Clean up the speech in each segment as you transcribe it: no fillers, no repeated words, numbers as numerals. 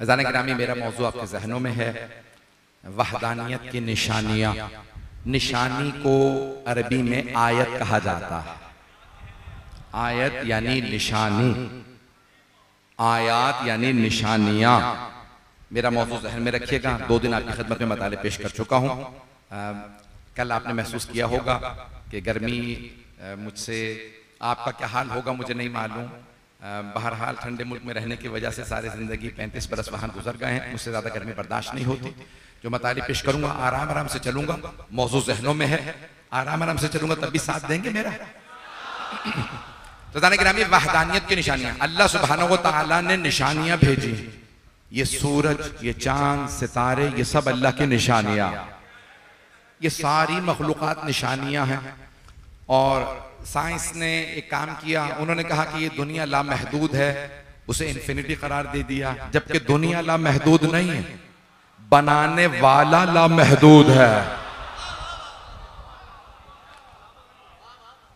अज़ान गिरामी, मेरा मौजू आपके जहनों में है वहदानियत की निशानियाँ। निशानी को अरबी में आयत कहा जाता है। आयत यानी निशानी, आयात यानी निशानियाँ। मेरा मौजू जहन में रखिएगा। 2 दिन आपकी खिदमत में मताले पेश कर चुका हूँ। कल आपने महसूस किया होगा कि गर्मी मुझसे, आपका क्या हाल होगा मुझे नहीं मालूम। बहरहाल ठंडे मुल्क में रहने की वजह से सारी ज़िंदगी 35 बरस वहाँ गुजर गए हैं। मुझसे ज़्यादा गर्मी बर्दाश्त नहीं होती। जो मताली पेश करूँगा आराम आराम से चलूँगा। मौजू जहनों में है, आराम आराम से चलूँगा, तब भी साथ देंगे मेरा। तो जाने गिरामी, वहदानियत की निशानियाँ। अल्लाह सुब्हानहू व तआला ने निशानियाँ भेजी। ये सूरज, ये चाँद, सितारे, ये सब अल्लाह की निशानियाँ। ये सारी मखलूक़ात निशानियाँ हैं। और साइंस ने एक काम किया, उन्होंने कहा कि ये दुनिया लामहदूद है, उसे इन्फिनिटी करार दे दिया, जबकि दुनिया लामहदूद नहीं है, बनाने वाला लामहदूद है।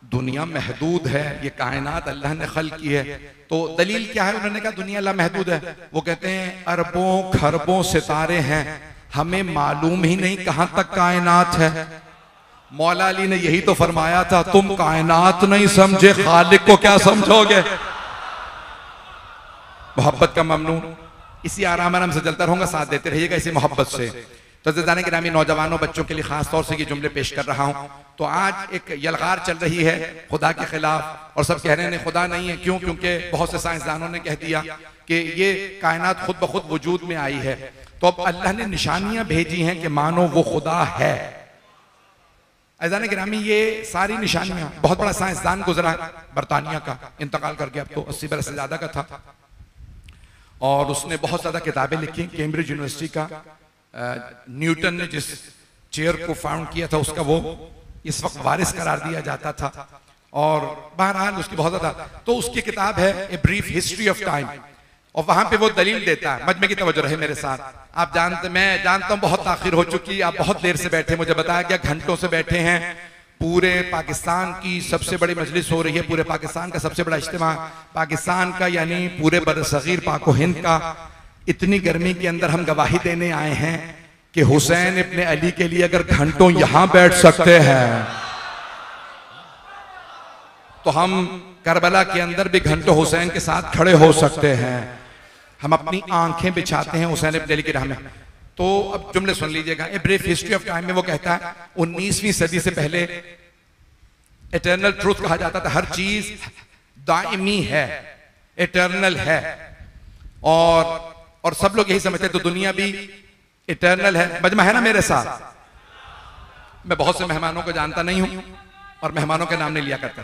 दुनिया महदूद है, ये कायनात अल्लाह ने खल की है। तो दलील क्या है? उन्होंने कहा दुनिया लामहदूद है। वो कहते हैं अरबों खरबों सितारे हैं, हमें मालूम ही नहीं कहां तक कायनात है। मौला अली ने यही तो फरमाया था, तुम कायनात नहीं समझे, खालिक को क्या समझोगे। मोहब्बत का ममनून। इसी आराम आराम से चलता रहूंगा, साथ देते रहिएगा इसी मोहब्बत से। तो ज़ाने गिरामी, नौजवानों बच्चों के लिए खास तौर से ये जुमले पेश कर रहा हूं। तो आज एक यलगार चल रही है खुदा के खिलाफ, और सब कह रहे हैं खुदा नहीं है। क्यों? क्योंकि बहुत से साइंसदानों ने कह दिया कि ये कायनात खुद ब खुद वजूद में आई है। तो अब अल्लाह ने निशानियां भेजी हैं कि मानो वो खुदा है। अज़ान गिरामी, ये सारी निशानियां, बहुत बड़ा साइंसदान गुजरा बरतानिया का, इंतकाल कर गया, अब तो 80 बरस से ज्यादा का था, और उसने बहुत ज्यादा किताबें लिखी। कैम्ब्रिज यूनिवर्सिटी का न्यूटन ने जिस चेयर को फाउंड किया था उसका वो इस वक्त वारिस करार दिया जाता था, और बहरहाल उसकी बहुत ज्यादा, तो उसकी किताब है a brief history of time, और वहां पे वो दलील देता है। मजमे की तवज्जो रहे मेरे साथ। आप जानते, मैं जानता हूं बहुत ताखिर हो चुकी, आप बहुत देर से बैठे, मुझे बताया गया घंटों से बैठे हैं। पूरे पाकिस्तान की सबसे बड़ी मजलिस हो रही है, पूरे पाकिस्तान का सबसे बड़ा इज्तिमा पाकिस्तान का, यानी पूरे बरसगीर पाक हिंद का। इतनी गर्मी के अंदर हम गवाही देने आए हैं कि हुसैन इब्ने अली के लिए अगर घंटों यहां बैठ सकते हैं तो हम करबला के अंदर भी घंटों हुसैन के साथ खड़े हो सकते हैं। हम अपनी आंखें बिछाते हैं हुसैन इब्ने अली की राह में। तो अब जुमले सुन लीजिएगा। A brief history of time में वो कहता है 19वीं सदी से पहले इटर्नल ट्रूथ कहा जाता था, हर चीज दायमी है, इटर्नल है, और सब लोग यही समझते, तो दुनिया भी इटर्नल है। मजमा है ना मेरे साथ? मैं बहुत से मेहमानों को जानता नहीं हूं और मेहमानों के नाम नहीं लिया करता।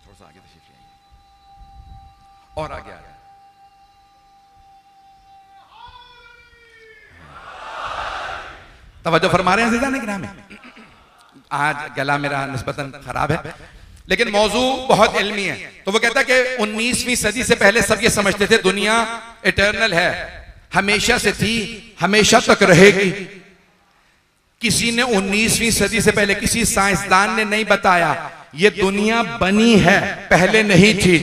थोड़ा सा आगे तशरीफ ले आइए और आगे आगे। तवज्जो फरमा रहे हैं ज़िंदा निगरान में। आज गला मेरा निस्बतन खराब है लेकिन मौजू बहुत इल्मी है। तो वो कहता है कि 19वीं सदी से पहले सब ये समझते थे दुनिया इटर्नल है, हमेशा से थी, हमेशा तक रहेगी। किसी ने 19वीं सदी से पहले किसी साइंसदान ने नहीं बताया ये दुनिया बनी है, पहले नहीं थी।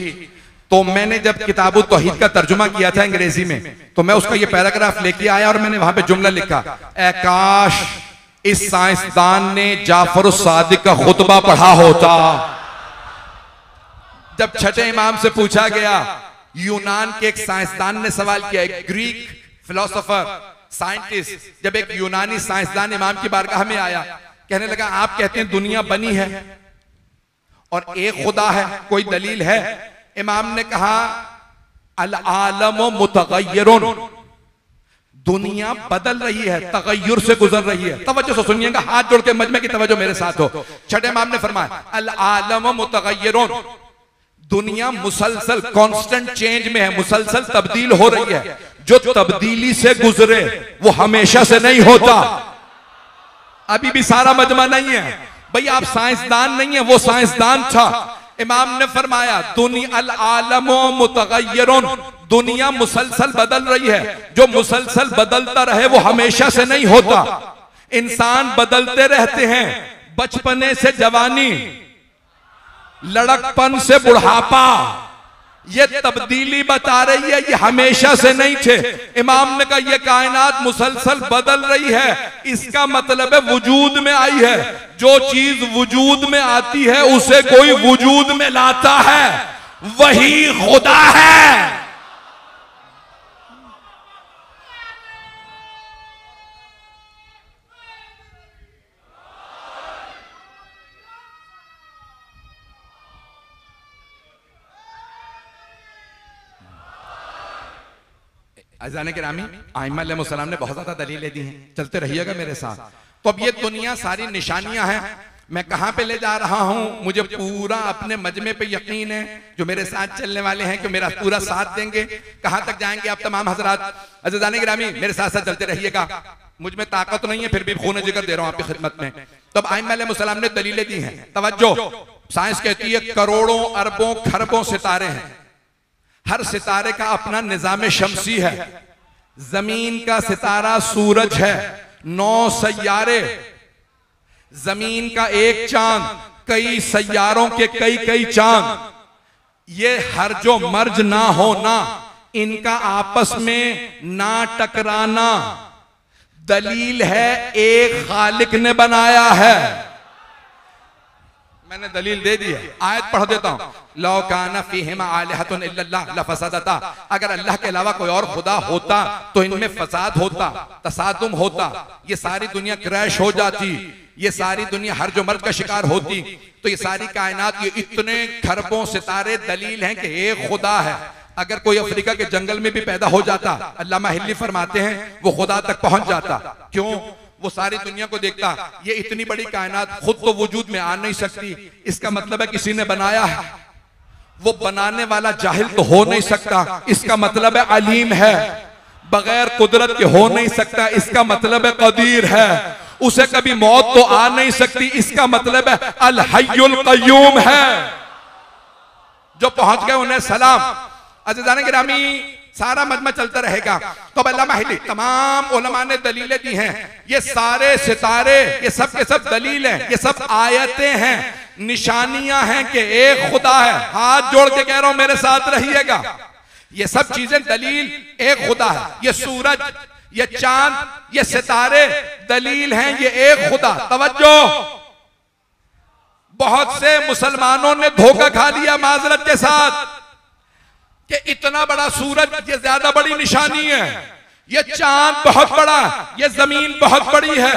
तो मैंने जब किताबु तौहीद का तर्जुमा किया था अंग्रेजी में, तो मैं उसका ये पैराग्राफ लेके आया और मैंने वहां पे जुमला लिखा, ऐ काश इस साइंसदान ने जाफर सादिक का खुतबा पढ़ा होता। जब छठे इमाम से पूछा गया, यूनान के एक साइंसदान ने सवाल किया, एक ग्रीक फिलोसोफर साइंटिस्ट, जब एक यूनानी साइंसदान इमाम की बारगाह में आया, कहने लगा आप कहते हैं दुनिया बनी है और एक खुदा है, कोई दलील है? इमाम ने कहा अल आलम मुतगय्यरुन, दुनिया बदल रही है, तगय्युर से गुजर रही है। तवज्जो से सुनिएगा, हाथ जोड़ के मजमे की तवज्जो मेरे साथ हो। छठे इमाम ने फरमाया अल आलम मुतगय्यरुन, दुनिया मुसलसल कांस्टेंट चेंज में है, मुसलसल तब्दील हो रही है। जो तब्दीली से गुजरे वो हमेशा से नहीं होता। अभी भी सारा मजमा नहीं है भाई, आप साइंसदान नहीं है, वो साइंसदान था। इमाम ने फरमाया दुनिया अल आलमो मुतगय्यरुन, दुनिया मुसलसल बदल रही है। जो मुसलसल बदलता रहे वो हमेशा से नहीं होता। इंसान बदलते रहते हैं, बचपने से जवानी, लड़कपन से बुढ़ापा, ये तब्दीली बता रही है, ये हमेशा से नहीं थे। इमाम ने कहा ये कायनात मुसलसल बदल रही है, इसका मतलब है वजूद में आई है। जो चीज वजूद में आती है उसे कोई वजूद में लाता है, वही खुदा है। अज़ान गिरामी, आइम्मा अलैहिस्सलाम ने बहुत ज्यादा दलीलें दी हैं, चलते रहिएगा मेरे साथ। तो अब ये दुनिया सारी निशानियां हैं। मैं कहां पे ले जा रहा हूं, मुझे पूरा अपने मजमे पे यकीन है, जो मेरे साथ चलने वाले हैं कि मेरा पूरा साथ देंगे। कहां तक जाएंगे आप तमाम हजरात? अज़ान गिरामी, मेरे साथ साथ चलते रहिएगा। मुझ में ताकत नहीं है, फिर भी खून जिगर दे रहा हूं आपकी खिदमत में। तो अब आइम्मा अलैहिस्सलाम ने दलीलें दी हैं। तवज्जो, साइंस कहती है करोड़ों अरबों खरबों सितारे हैं, हर सितारे का अपना निजाम शमसी है। जमीन का सितारा सूरज है, 9 सैयारे, जमीन का एक चांद, कई सैयारों के कई कई चांद। ये हर जो मर्ज ना होना, इनका आपस में ना टकराना, दलील है एक खालिक ने बनाया है। मैंने दलील दे दी है, आयत पढ़ देता हूं। लौ काना फीहिमा आलिहतुन इल्लल्लाह लफसदता, अगर अल्लाह के अलावा कोई और खुदा होता तो इनमें फसाद होता, तसादुम होता, ये सारी दुनिया क्रैश हो जाती। ये सारी दुनिया हर जो मर्द का शिकार होती तो ये सारी कायनात, ये इतने खरबों सितारे दलील हैं कि एक खुदा है। अगर कोई अफ्रीका के जंगल में भी पैदा हो जाता, अल्लामा हिल्ली फरमाते हैं, वो खुदा तक पहुंच जाता। क्यों? वो सारी दुनिया को देखता, ये इतनी बड़ी कायनात खुद तो वजूद में आ नहीं सकती, इसका मतलब है किसी ने बनाया है। वो बनाने वाला जाहिल तो हो नहीं सकता, इसका मतलब है अलीम है। बगैर कुदरत के हो नहीं सकता, इसका मतलब है कदीर है। उसे कभी मौत तो आ नहीं सकती, इसका मतलब है अल हय्युल क़य्यूम है। जो पहुंच गए उन्हें सलाम। अज़ीज़ान गिरामी, सारा मजमा चलता रहेगा। तो अल्लामा हिल्ली तमाम उलमा ने दलीलें दी हैं। ये सारे सितारे, ये सब के सब दलील हैं, ये सब आयतें हैं, निशानियां हैं कि एक खुदा है। हाथ जोड़ के कह रहा हूं, मेरे साथ रहिएगा। ये सब चीजें दलील एक खुदा है। ये सूरज, ये चांद, ये सितारे दलील हैं, ये एक खुदा। तवज्जो, बहुत से मुसलमानों ने धोखा खा लिया माजरत के साथ कि इतना बड़ा सूरज ये ज्यादा बड़ी निशानी है, ये चांद बहुत बड़ा, ये जमीन बहुत बड़ी है।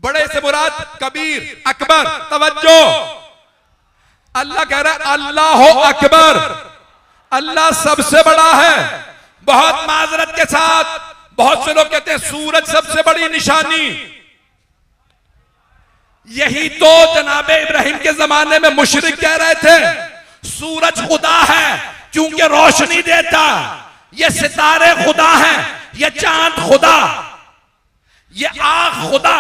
बड़े से मुराद कबीर, अकबर। तवज्जो, अल्लाह कह रहा है अल्लाह अकबर, अल्लाह सबसे बड़ा है। बहुत माजरत के साथ बहुत से लोग कहते हैं सूरज सबसे बड़ी निशानी। यही तो जनाबे इब्राहिम के जमाने में मुशरिक कह रहे थे, सूरज खुदा है क्योंकि रोशनी देता, ये सितारे खुदा हैं, ये चांद खुदा, ये आग खुदा।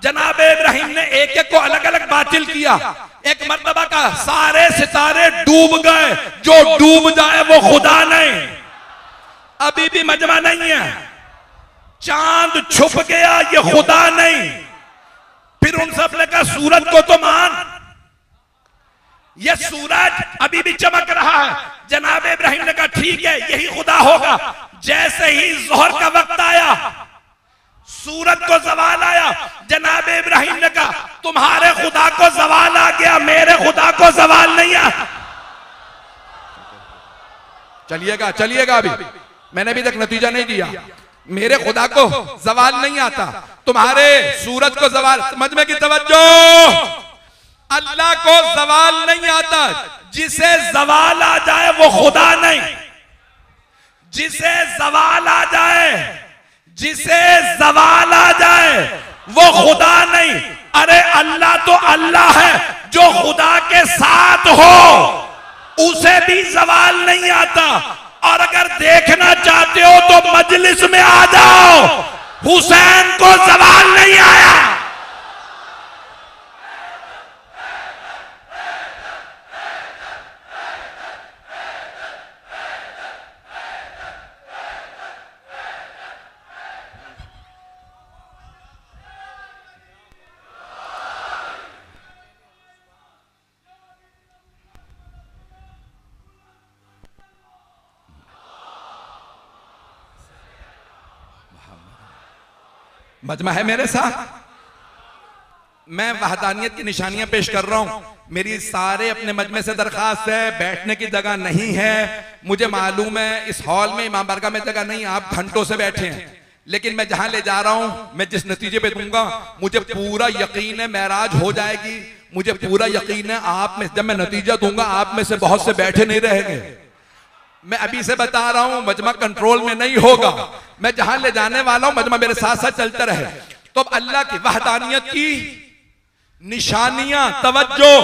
जनाबे इब्राहिम ने एक एक को अलग अलग बातिल किया। एक मर्तबा का सारे सितारे डूब गए, जो डूब जाए वो खुदा नहीं। अभी भी मजमा नहीं है। चांद छुप गया, ये खुदा नहीं। फिर उन सब ने कहा सूरज को तो मान, ये सूरज अभी भी चमक रहा है। जनाब इब्राहिम ने कहा ठीक है, यही खुदा होगा। जैसे ही जोहर का वक्त आया, सूरज को जवाल आया, जनाब इब्राहिम ने कहा तुम्हारे खुदा को जवाल आ गया, मेरे खुदा को जवाल नहीं आया। चलिएगा चलिएगा, अभी मैंने अभी तक नतीजा नहीं दिया। मेरे खुदा को जवाल नहीं आता, तुम्हारे सूरज को जवाल। समझ में की तवज्जो, अल्लाह को जवाल नहीं आता। जिसे जवाल आ जाए वो खुदा नहीं, जिसे जवाल आ जाए, जिसे जवाल आ जाए वो खुदा नहीं। अरे अल्लाह तो अल्लाह है, जो खुदा के साथ हो उसे भी जवाल नहीं आता। और अगर देखना चाहते हो तो मजलिस में आ जाओ, हुसैन को जवाल नहीं आया। मजमा है मेरे साथ। मैं वहदानियत की निशानियां पेश कर रहा हूं। मेरी सारे अपने मजमे से दरखास्त है, बैठने की जगह नहीं है। मुझे मालूम है इस हॉल में, इमाम बारगाह में जगह नहीं, आप घंटों से बैठे हैं। लेकिन मैं जहां ले जा रहा हूं, मैं जिस नतीजे पे दूंगा, मुझे पूरा यकीन है मेराज हो जाएगी। मुझे पूरा यकीन है आप में, जब मैं नतीजा दूंगा, आप में से बहुत से बैठे नहीं रहेंगे। मैं अभी से बता रहा हूं, मजमा कंट्रोल में नहीं होगा। मैं जहां ले जाने वाला हूं, मजमा मेरे साथ साथ चलता रहे। तो अब अल्लाह की वहदानियत की निशानियां, तवज्जो,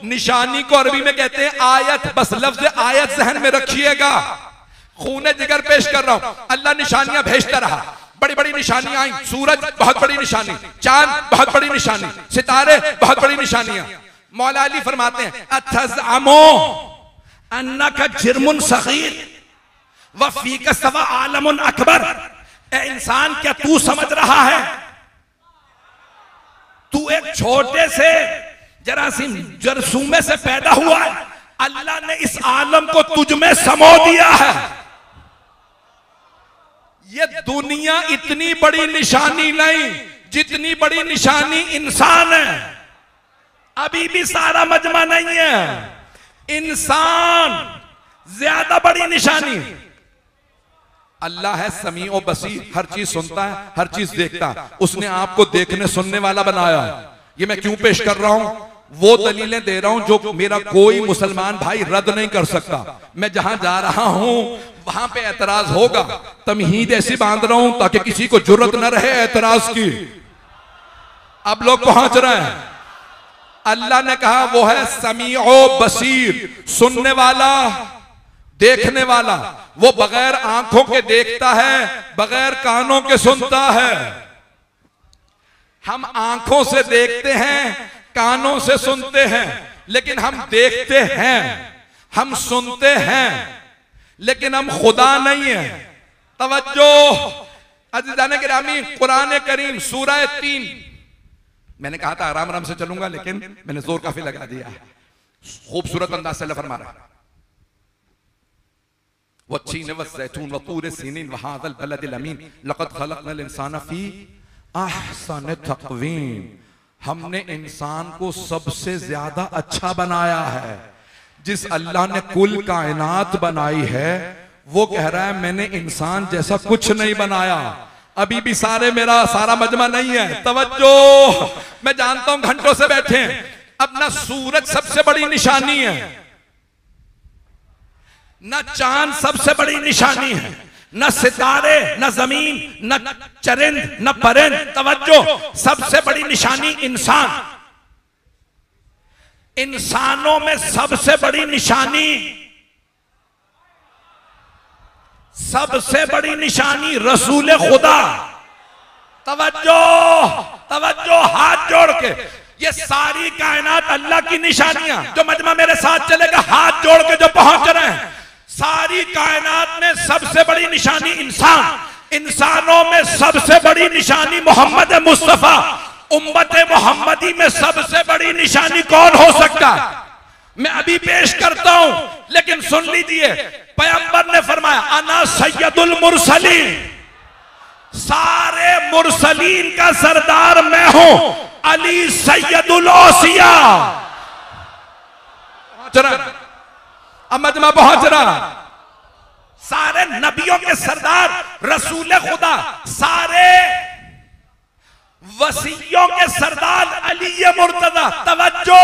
निशानी को अरबी में कहते हैं आयत। बस लफ्ज आयत जहन में रखिएगा। खूने जिगर पेश कर रहा हूं। अल्लाह निशानियां भेजता रहा, बड़ी बड़ी निशानियां आई। सूरज बहुत बड़ी निशानी, चांद बहुत बड़ी निशानी, सितारे बहुत बड़ी निशानियां। मौला अली फरमाते हैं अतज़अमो अन्नका जिर्मुन सगीर व फीका सवा आलमुन अकबर। ए इंसान, क्या तू समझ रहा है तू एक छोटे से जरासीम जरसूमे से पैदा हुआ है, अल्लाह ने इस आलम को तुझ में समो दिया है। ये दुनिया इतनी बड़ी निशानी नहीं जितनी बड़ी निशानी इंसान है। अभी भी सारा मजमा नहीं है। इंसान ज्यादा बड़ी निशानी। अल्लाह है समीओ बसीर, हर चीज सुनता है, हर चीज देखता है। उसने आपको देखने सुनने वाला बनाया है। ये मैं क्यों पेश कर रहा हूं? वो दलीलें दे रहा हूं जो मेरा कोई मुसलमान भाई रद्द नहीं कर सकता। मैं जहां जा रहा हूं वहां पे एतराज होगा, तमहीद ऐसी बांध रहा हूं ताकि किसी को जुर्रत न रहे एतराज की। अब लोग पहुंच रहे हैं। अल्लाह ने कहा वो है समीओ बसीर, सुनने वाला, देखने वाला। वो बगैर आंखों के देखता है, बगैर कानों के सुनता है। हम आंखों से देखते हैं, कानों से सुनते हैं, लेकिन हम देखते हैं, हम सुनते हैं, लेकिन हम खुदा नहीं है। तवज्जो अज़ीज़ान गिरामी, कुरान करीम सूरह 3, मैंने कहा था आराम आराम से चलूंगा लेकिन मैंने जोर काफी लगा दिया। खूबसूरत अंदाज से फरमा रहा है, वत्तीन वज़्ज़ैतून वतूर सीनीन वहाज़ल बलदिल अमीन लक़द ख़लक़नल इंसान फ़ी अहसन तक़वीम। हमने इंसान को सबसे ज्यादा अच्छा बनाया है। जिस अल्लाह ने कुल कायनात बनाई है वो कह रहा है मैंने इंसान जैसा कुछ नहीं बनाया। अभी भी मेरा सारा मजमा नहीं है। तवज्जो, मैं जानता हूं घंटों से बैठे हैं। अपना सूरज सबसे बड़ी निशानी है, न चांद सबसे बड़ी निशानी है, न सितारे, न जमीन, न चरिंद, न परिंद। तवज्जो, सबसे बड़ी निशानी इंसान। इंसानों में सबसे बड़ी निशानी, सबसे बड़ी निशानी रसूल खुदा। तवज्जो, तवज्जो, हाथ जोड़ के, ये सारी कायनात अल्लाह की निशानियां। जो मजमा मेरे साथ चलेगा, हाथ जोड़ के जो पहुंच रहे हैं, सारी कायनात में सबसे बड़ी निशानी इंसान। इंसानों में सबसे बड़ी निशानी मोहम्मद मुस्तफा। उम्मत मोहम्मदी में सबसे बड़ी निशानी कौन हो सकता है? मैं अभी पेश करता हूं, लेकिन सुन लीजिए। पैगंबर ने फरमाया अना सैयदुल मुरसलीन, सारे मुरसलीन का सरदार मैं हूं। अली सैयदुल औसिया। मजमा पहुंच रहा, सारे नबियों के सरदार रसूल खुदा, सारे वसीयों के सरदार अली मुर्तजा। तवज्जो,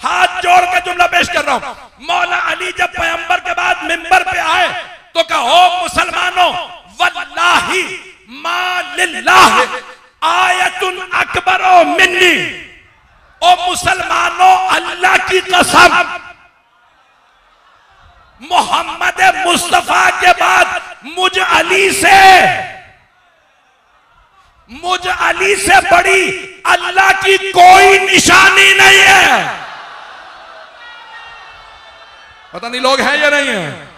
हाथ जोड़ के जुमला पेश कर रहा हूं। मौला अली जब पैगंबर के बाद मिंबर पे आए तो कहो मुसलमानों, वल्लाही मा लिल्लाह आयतुन अकबरो मिन्नी। ओ मुसलमानों, अल्लाह की कसम, मोहम्मद मुस्तफा के बाद मुझ अली से बड़ी अल्लाह की कोई निशानी नहीं है। पता नहीं लोग हैं या नहीं है।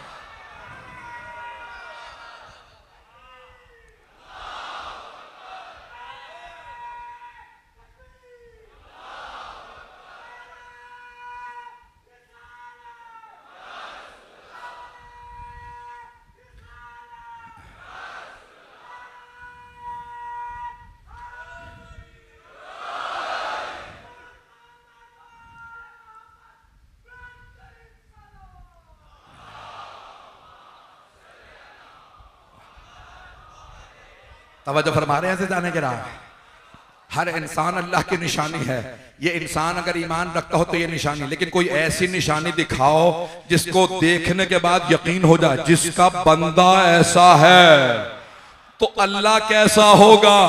तवज्जो फरमा रहे हैं जाने के रहा। हर इंसान अल्लाह की निशानी है। ये इंसान अगर ईमान रखता हो तो ये निशानी, लेकिन कोई ऐसी निशानी दिखाओ जिसको देखने के बाद यकीन हो जाए जिसका बंदा ऐसा है तो अल्लाह कैसा होगा।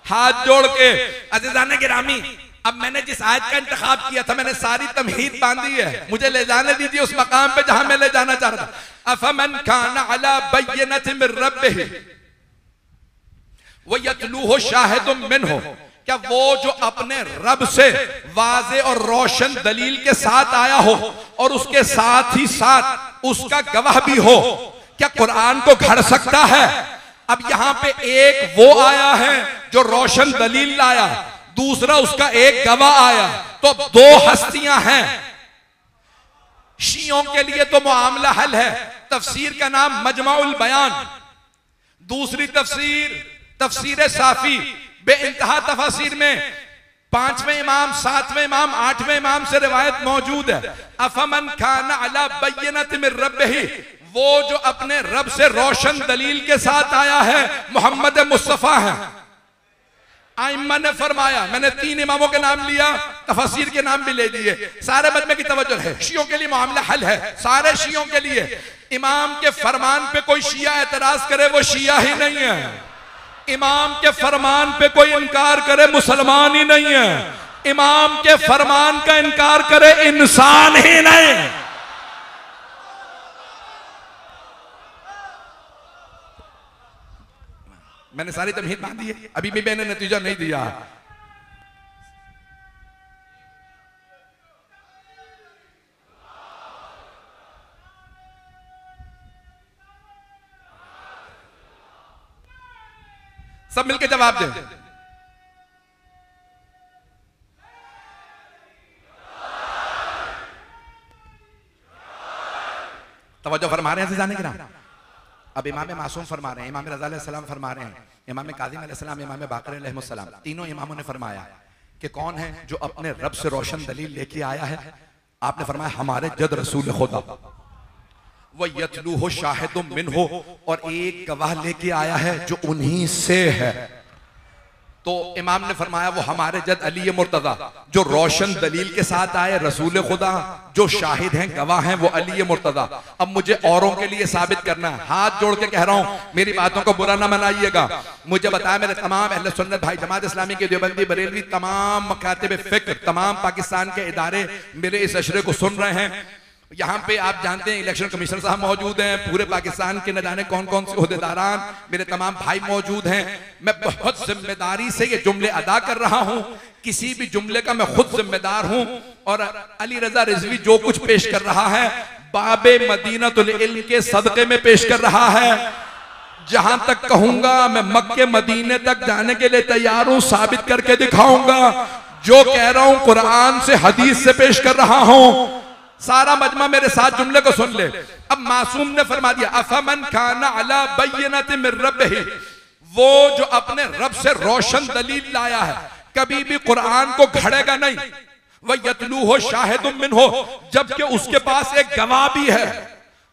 हाथ जोड़ के अज़ीज़ान गिरामी, अब मैंने जिस आयत का इंतखाब किया था मैंने सारी तमहीद बांधी है। मुझे ले जाने दीजिए उस मकाम पे जहां मैं ले जाना चाह रहा था। अफमन कान अला बय्यनतिन मिन रब्बिही वो यतलूहु शाहिदुम मिनहु, क्या वो जो अपने रब से वाज़े और रोशन दलील के साथ आया हो और उसके साथ ही साथ उसका गवाह भी हो, क्या कुरान को घड़ सकता है? अब यहां पे एक वो आया है जो रोशन दलील लाया, दूसरा उसका एक गवाह आया, तो दो हस्तियां हैं। शियों के लिए तो मामला हल है। तफसीर का नाम मजमाउल बयान, दूसरी तफसीर तफसीर साफी। बेइंतहा तफसीर में 5वें इमाम, 7वें इमाम, 8वें इमाम से रिवायत मौजूद है। अफमन खाना अला बय्यनत मिन रब्बिही, वो जो अपने रब से रोशन दलील के साथ आया है, मोहम्मद मुस्तफा है। आइम्मा ने फरमाया, मैंने 3 इमामों के नाम लिया, तफसीर के नाम भी ले लिए, सारे मजमे की तवज्जो है, शियों के लिए मामला हल है, सारे शियों के लिए। इमाम के फरमान पे कोई शिया एतराज करे वो शिया ही नहीं है, इमाम के फरमान पे कोई इनकार करे मुसलमान ही नहीं है, इमाम के फरमान का इनकार करे इंसान ही नहीं। मैंने सारी तमहीद बांध दी है, अभी भी मैंने नतीजा नहीं दिया। सब मिलके जवाब दें। तवज्जो फरमा रहे हैं जाने के नाम। अब इमाम मासूम फरमा रहे हैं, इमाम रज़ा अलैहिस्सलाम फरमा रहे हैं, इमाम काज़िम अलैहिस्सलाम, इमाम बाक़र अलैहिस्सलाम, तीनों इमामों ने फरमाया कि कौन है जो अपने रब से रोशन दलील लेके आया है। आपने फरमाया हमारे जद रसूल खुदा, वह यतलू हो शाहिदुम मिन हो, और एक गवाह लेके आया है जो उन्हीं से है। तो इमाम ने फरमाया वो हमारे जद अली मुर्तज़ा जो रोशन दलील के साथ आए, रसूल खुदा जो शाहिद हैं, गवाह हैं, वो अली मुर्तज़ा। अब मुझे औरों के लिए साबित करना है, हाथ जोड़ के कह रहा हूं, मेरी बातों को बुरा ना मनाइएगा। मुझे बताया मेरे तमाम अहले सुन्नत भाई, जमात इस्लामी के देवबंदी बरेलवी, तमाम मकातिब फिक्र, तमाम पाकिस्तान के इदारे मेरे इस अशरे को सुन रहे हैं। यहाँ पे आप जानते हैं इलेक्शन कमीशनर साहब मौजूद हैं, पूरे पाकिस्तान के न जाने कौन कौन से ओहदेदारान, मेरे तमाम भाई मौजूद हैं। मैं बहुत जिम्मेदारी से ये जुमले अदा कर रहा हूँ, किसी भी जुमले का मैं खुद जिम्मेदार हूँ। और अली रजा रिजवी जो कुछ पेश कर रहा है, बाबे मदीनतुल इल्म के सदक़े में पेश कर रहा है। जहां तक कहूंगा मैं मक्के मदीने तक जाने के लिए तैयार हूं, साबित करके दिखाऊंगा। जो कह रहा हूं कुरान से हदीस से पेश कर रहा हूं। सारा मजमा मेरे साथ जुमले को सुन ले। अब मासूम ने फरमा दिया, अफमन काना अला बय्यनतिन मिर रब्बिही, वो जो अपने रब से रोशन दलील लाया है, कभी भी कुरान को घड़ेगा नहीं। वह यतलू हो शाहिदुम मिन हो, जबकि उसके पास एक गवाह भी है।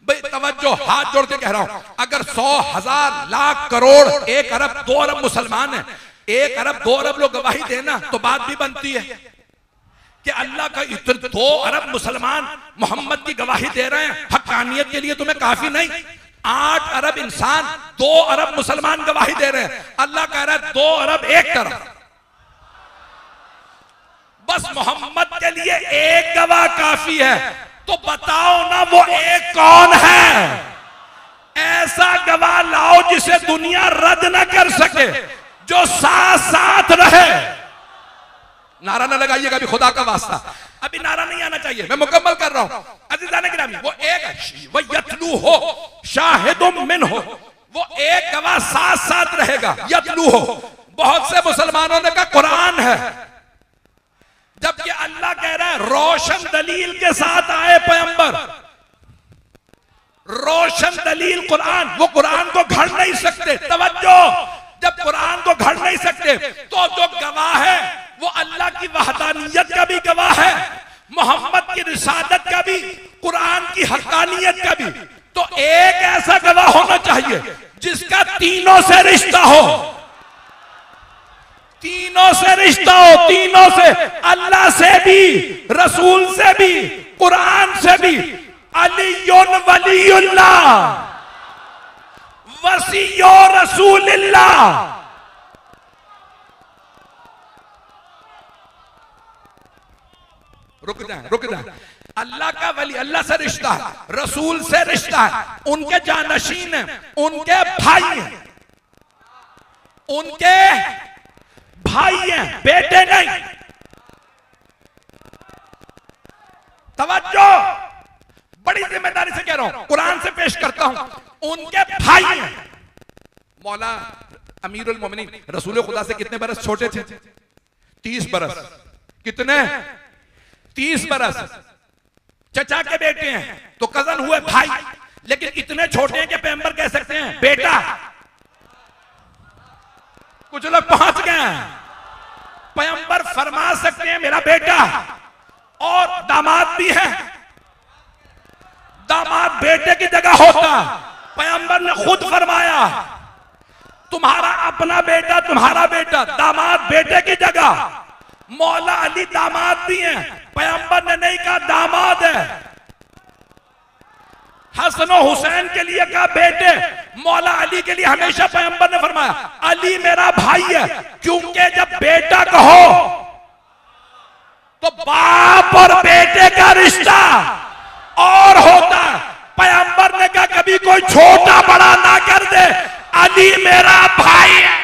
भाई तवज्जो, हाथ जोड़ के कह रहा हूं, अगर 100, 1000, लाख, करोड़, 1 अरब, 2 अरब मुसलमान है, 1 अरब 2 अरब लोग गवाही देना तो बात भी बनती है कि अल्लाह का इतने 2 अरब मुसलमान मोहम्मद की गवाही दे रहे हैं, हक्कानियत के लिए तुम्हें काफी नहीं? 8 अरब इंसान, 2 अरब मुसलमान गवाही दे रहे हैं, अल्लाह कह रहा है 2 अरब एक तरफ, बस मोहम्मद के लिए एक गवाह काफी है। तो बताओ ना वो एक कौन है? ऐसा गवाह लाओ जिसे दुनिया रद्द न कर सके, जो साथ साथ रहे। नारा न लगाइएगा अभी, खुदा का वास्ता, अभी नारा नहीं आना चाहिए, मैं मुकम्मल कर रहा हूं। अज़ीज़ान गिरामी, वो एक है, वो यतलू हो शाहिदुम मिन हो, वो एक गवाह साथ साथ रहेगा। यतलू हो, बहुत से मुसलमानों ने कहा कुरान है, जबकि अल्लाह कह रहा है रोशन दलील के साथ आए पैगंबर, रोशन दलील कुरान। वो कुरान को घड़ नहीं सकते। तवज्जो, जब कुरान को घड़ नहीं सकते तो जो गवाह है वो अल्लाह की वहदानियत का भी गवाह है, मोहम्मद की रिसालत का भी, कुरान की हक्कानियत का भी। तो एक ऐसा गवाह होना चाहिए जिसका तीनों से रिश्ता हो, तीनों से रिश्ता हो, तीनों से, अल्लाह से भी, रसूल से भी, कुरान से भी। अलीयुन वलीयुल्लाह वसीयो रसूलिल्लाह। रुक जाए। अल्लाह का वली, अल्लाह से रिश्ता है, रसूल से रिश्ता है, उनके जानशीन हैं, उनके भाई हैं, उनके भाई हैं, बेटे नहीं। तवज्जो, बड़ी जिम्मेदारी से कह रहा हूं, कुरान से पेश करता हूं, उनके भाई हैं। मौला अमीरुल मोमिनीन रसूल खुदा से कितने बरस छोटे थे? 30 बरस। कितने? 30 बरस। चचा के बेटे हैं तो कजन हुए भाई, लेकिन इतने छोटे हैं कि पैगंबर कह सकते हैं बेटा। कुछ लोग पहुंच गए हैं, पैगंबर फरमा सकते हैं मेरा बेटा। और दामाद भी है, दामाद बेटे की जगह होता। पैगंबर ने खुद फरमाया तुम्हारा अपना बेटा, तुम्हारा बेटा, दामाद बेटे की जगह। मौला अली दामाद भी हैं, पैगंबर ने नहीं कहा दामाद है। हसन और हुसैन के लिए कहा बेटे, मौला अली के लिए हमेशा पैगंबर ने फरमाया अली मेरा भाई है, क्योंकि जब बेटा कहो तो बाप और बेटे का रिश्ता और होता। पैगंबर ने कहा कभी कोई छोटा बड़ा ना कर दे, अली मेरा भाई है।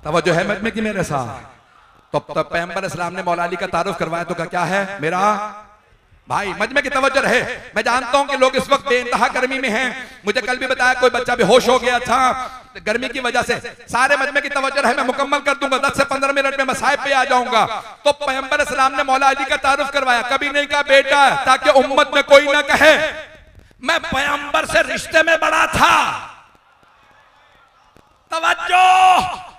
तवज्जो है मजमे की मेरे साथ। तो तब पैगंबर इस्लाम ने मौला अली का तारुफ करवाया तो क्या है मेरा भाई। मजमे की तवज्जो रहे। मैं जानता हूं कि लोग इस वक्त बेइंतहा गर्मी में हैं। मुझे कल भी बताया कोई बच्चा बेहोश हो गया था गर्मी की वजह से। सारे मजमे की तवज्जो रहे, मैं मुकम्मल कर दूंगा, 10 से 15 मिनट में मसाइब पे आ जाऊंगा। तो पैगंबर इस्लाम ने मौला अली का तारुफ करवाया, कभी नहीं कहा बेटा, ताकि उम्मत में कोई ना कहे मैं पैगंबर से रिश्ते में बड़ा था। तवज्जो,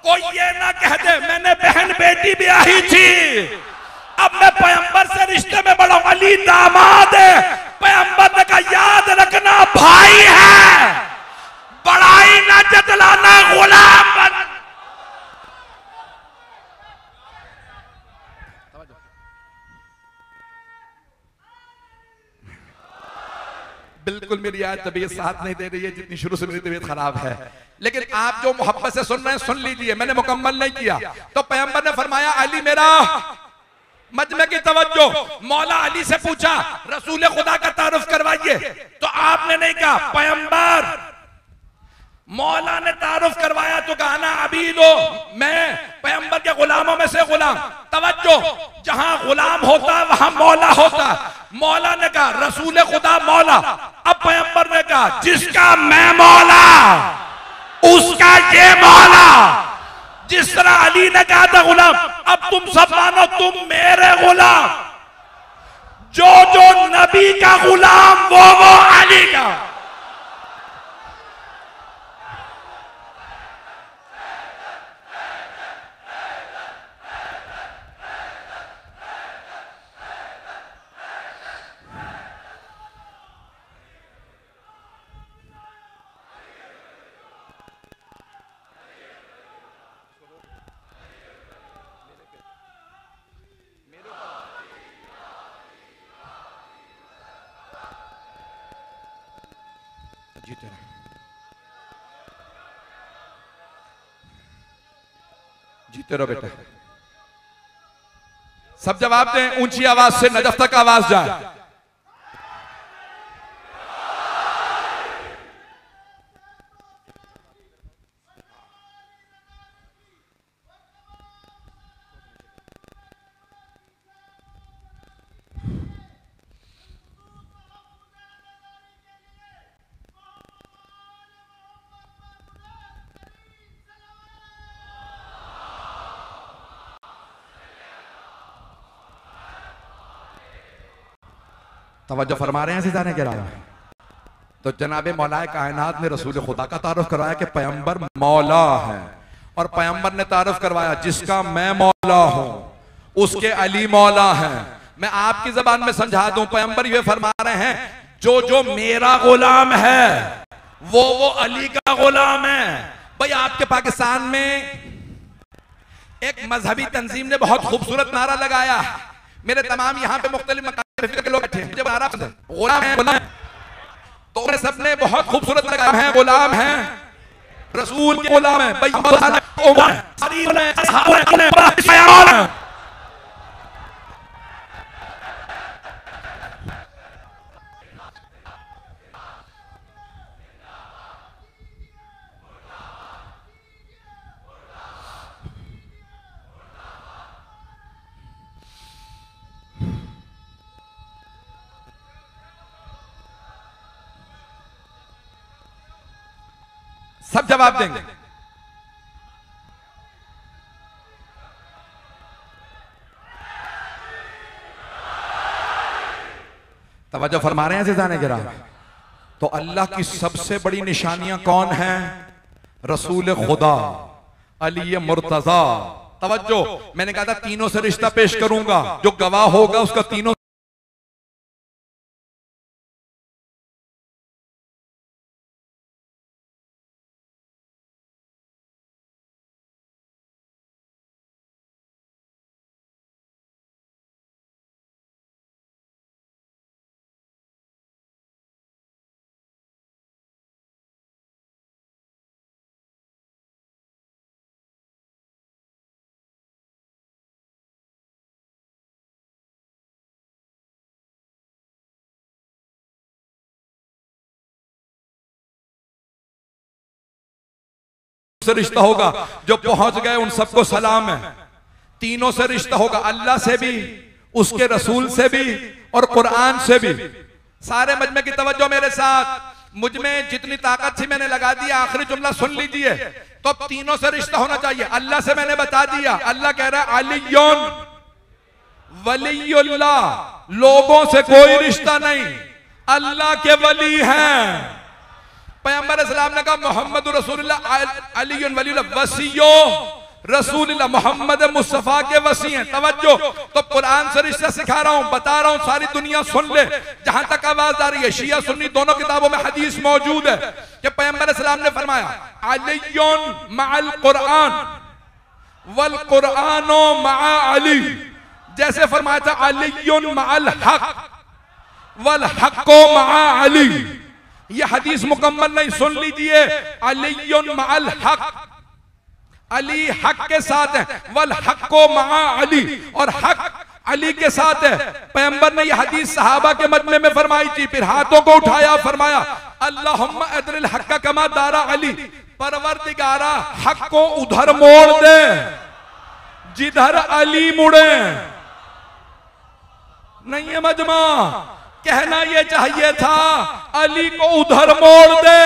कोई ये ना कह दे मैंने बहन बेटी भी आई थी, अब मैं पैगंबर से रिश्ते में बड़ा हूं। अली दामाद है, पैगंबर ने कहा याद रखना भाई है, बड़ाई ना जतलाना, गुलाम बन। बिल्कुल मेरी आज तबीयत साथ नहीं दे रही है, जितनी शुरू से मेरी तबीयत खराब है, लेकिन आप जो मोहब्बत से सुन रहे हैं सुन लीजिए। मैंने मुकम्मल नहीं किया। तो पैगंबर ने फरमाया अली मेरा। मजमे की तवज्जो, मौला अली से पूछा रसूल खुदा का तारुफ करवाइए, तो आपने नहीं कहा पैगंबर। मौला ने तारुफ करवाया तो कहा ना अभी दो, मैं पैगंबर के गुलामों में से गुलाम। तवज्जो, जहां गुलाम होता है वहां मौला होता है। मौला ने कहा रसूल खुदा मौला। अब पैगंबर ने कहा जिसका मैं मौला उसका ये मौला। जिस तरह अली ने कहा था गुलाम, अब तुम सब मानो तुम मेरे गुलाम। जो जो नबी का गुलाम वो अली का। जीते रहो, जीते रहो बेटा। सब जवाब दें ऊंची आवाज से, नजफ तक आवाज जाए। तवज्जो फरमा रहे हैं सितारे के राम। तो जनाबे मौलाए कायनात ने रसूल खुदा का तारुफ करवाया कि पैगंबर मौला है, और पैगंबर ने तारुफ करवाया जिसका मैं मौला हूं उसके अली मौला है। मैं आपकी जबान में समझा दूं, पैगंबर ये फरमा रहे हैं जो जो मेरा गुलाम है वो अली का गुलाम है। भाई आपके पाकिस्तान में एक मजहबी तंजीम ने बहुत खूबसूरत नारा लगाया। मेरे तमाम यहाँ पे मुख्तलिफ मकाम के लोग बैठे हैं, जब नारा गुलाम है तो उन्हें सबने बहुत खूबसूरत लगाया है गुलाम है, रसूल के गुलाम है। सब जवाब देंगे। तवज्जो फरमा रहे हैं अज़ीज़ान किराम। तो अल्लाह की सबसे बड़ी निशानियां कौन है? रसूल खुदा, अली मुर्तजा। तवज्जो, मैंने कहा था तीनों से रिश्ता पेश करूंगा, जो गवाह होगा उसका तीनों से रिश्ता होगा, जो पहुंच गए उन सबको सलाम है। तीनों से रिश्ता होगा, अल्लाह से भी, उसके रसूल से भी और कुरान से भी। सारे मजमे की तवज्जो मेरे साथ, मुझ में जितनी ताकत थी मैंने लगा दी, आखिरी जुमला सुन लीजिए। तो अब तीनों से रिश्ता होना चाहिए। अल्लाह से मैंने बता दिया, अल्लाह कह रहा है अलियुन वलियुल्लाह, लोगों से कोई रिश्ता नहीं, अल्लाह के वली हैं। पैगंबर इस्लाम ने कहा मोहम्मद रसूलुल्लाह अली वलीउल्लाह वसीयो रसूलुल्लाह, मोहम्मद मुस्तफा के वसी हैं। तवज्जो, तो कुरान से रिश्ता सिखा रहा हूं, बता रहा हूं, सारी दुनिया सुन ले। जहां तक आवाज आ रही है, शिया सुन्नी दोनों किताबों में हदीस मौजूद है कि पैगंबर इस्लाम ने फरमाया अलियुन मअल कुरान वल कुरानो मआ अली। जैसे फरमाया था अलियुन मअल हक वल हक्को मआ अली। यह हदीस मुकम्मल नहीं, सुन लीजिए। अलियुन मअल हक, अली हक के साथ है, वल हक्को मआ अली, और हक अली के साथ है। पैगंबर ने यह हदीस सहाबा के मजमे में फरमाई थी, फिर हाथों को उठाया, फरमाया अल्लाहुम्मा अदरिल हक्का कमा दारा अली, परवरदिगारा हक को उधर मोड़ दे जिधर अली मुड़े। नहीं है मजमा, कहना यह चाहिए था अली को उधर मोड़ दे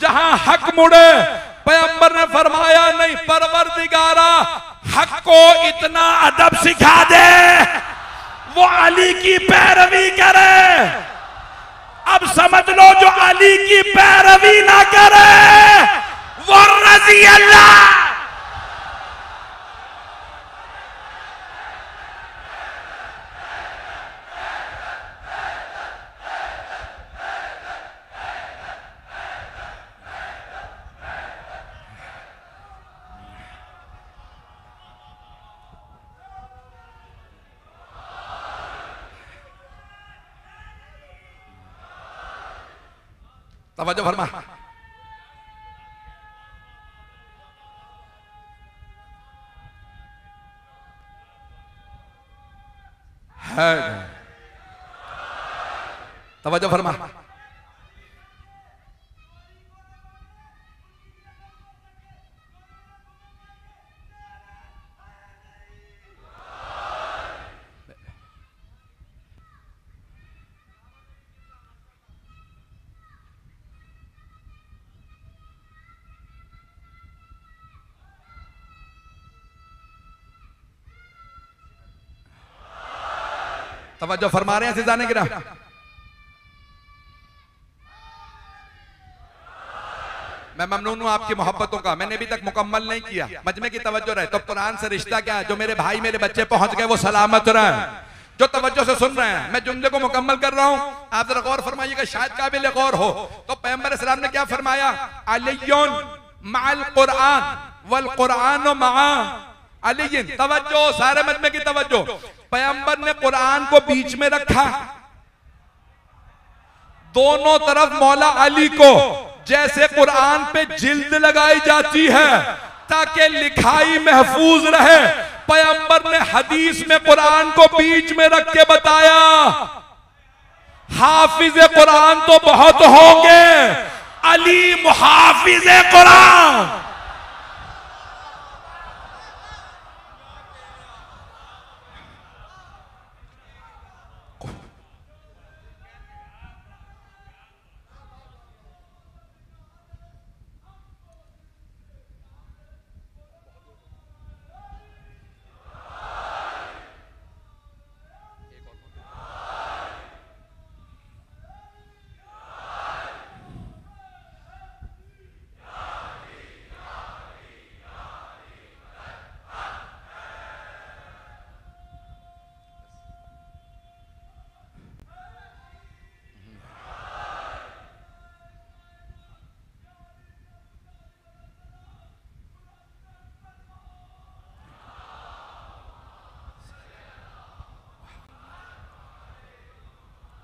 जहां हक मुड़े। पैगंबर ने फरमाया नहीं, परवरदिगारा हक को इतना अदब सिखा दे वो अली की पैरवी करे। अब समझ लो, जो अली की पैरवी ना करे वो रजी अल्लाह। तवज्जो फरमा। है तवज्जो फरमा। तवज्जो फरमा रहे हैं अज़ीज़ान किराम। मैं ममनून हूं आपकी मोहब्बतों का, मैंने अभी तक मुकम्मल नहीं किया। मजमे की तवज्जो रहे तो कुरान से रिश्ता क्या है? जो मेरे भाई मेरे बच्चे पहुंच गए वो सलामत रहे, जो तवज्जो से सुन रहे हैं। मैं जुमले को मुकम्मल कर रहा हूं, आप जरा गौर फरमाइएगा, शायद काबिल गौर हो। तो पैगंबर इस्लाम ने क्या फरमाया? अलियुन मअल कुरान वल कुरानो मआ अली। तवज्जो, सारे मजमे की तवज्जो। पैगंबर ने कुरान को बीच में रखा, दोनों तरफ मौला अली को, जैसे कुरान पे जिल्द लगाई जाती है ताकि लिखाई महफूज रहे। पैगंबर ने हदीस में कुरान को बीच में रख के बताया, हाफिज कुरान तो बहुत होंगे, अली मुहाफिज कुरान।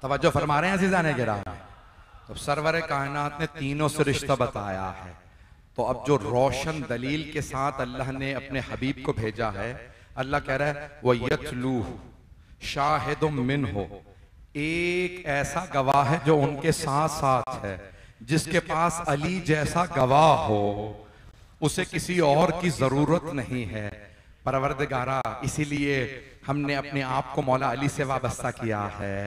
तवज्जो फरमा रहे हैं अज़ीज़ाने गिराम। तो सरवर कायनात ने तीनों से रिश्ता बताया है। तो अब जो रोशन दलील के साथ अल्लाह ने अपने हबीब को भेजा है, अल्लाह कह रहा है वो यतलूहु शाहिदुम मिन्हु, एक ऐसा गवाह है जो उनके साथ साथ है, जिसके पास अली जैसा गवाह हो, उसे किसी और की जरूरत नहीं है। परवरदिगारा, इसीलिए हमने अपने आप को मौला अली से वाबस्ता किया है।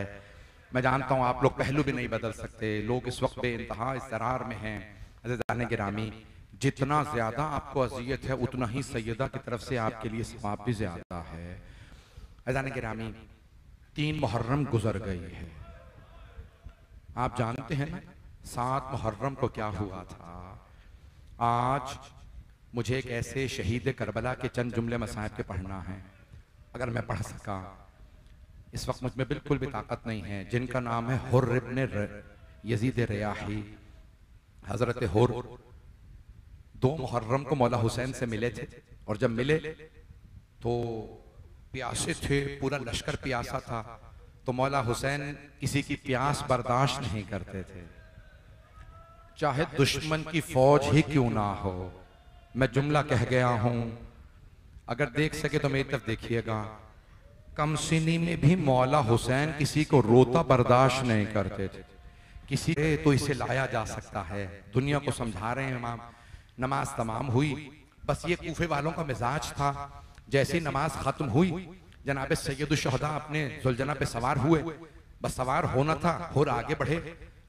मैं जानता हूं आप लोग पहलू भी नहीं बदल सकते, लोग इस वक्त बेइंतहा इस्तरार में हैं। अज़ीज़ाने गिरामी, जितना ज्यादा आपको अजियत है उतना ही सैयदा की तरफ से आपके लिए सवाब भी ज्यादा है। अज़ीज़ाने गिरामी, 3 मुहर्रम गुजर गई है। आप जानते हैं ना 7 मुहर्रम को क्या हुआ था। आज मुझे एक ऐसे शहीद करबला के चंद जुमले मसाइब के पढ़ना है, अगर मैं पढ़ सका। इस वक्त मुझ में बिल्कुल भी ताकत नहीं है, जिनका नाम है हुर्र इब्न यजीद रियाही। हजरत हुर्र 2 मुहर्रम को मौला हुसैन से मिले थे, और जब मिले तो प्यासे थे, पूरा लश्कर प्यासा था। तो मौला हुसैन किसी की प्यास बर्दाश्त नहीं करते थे, चाहे दुश्मन की फौज ही क्यों ना हो। मैं जुमला कह गया हूं, अगर देख सके तो मेरी तरफ देखिएगा। कमसिनी में भी मौला हुसैन किसी को रोता बर्दाश्त नहीं करते थे। किसी तो इसे लाया जा सकता है, दुनिया को समझा रहे हैं इमाम। नमाज तमाम हुई, बस ये कूफे वालों का मिजाज था। जैसे नमाज खत्म हुई, जनाब सैयदुश्शहदा अपने जुलजना पे सवार हुए, बस सवार होना था, और आगे बढ़े,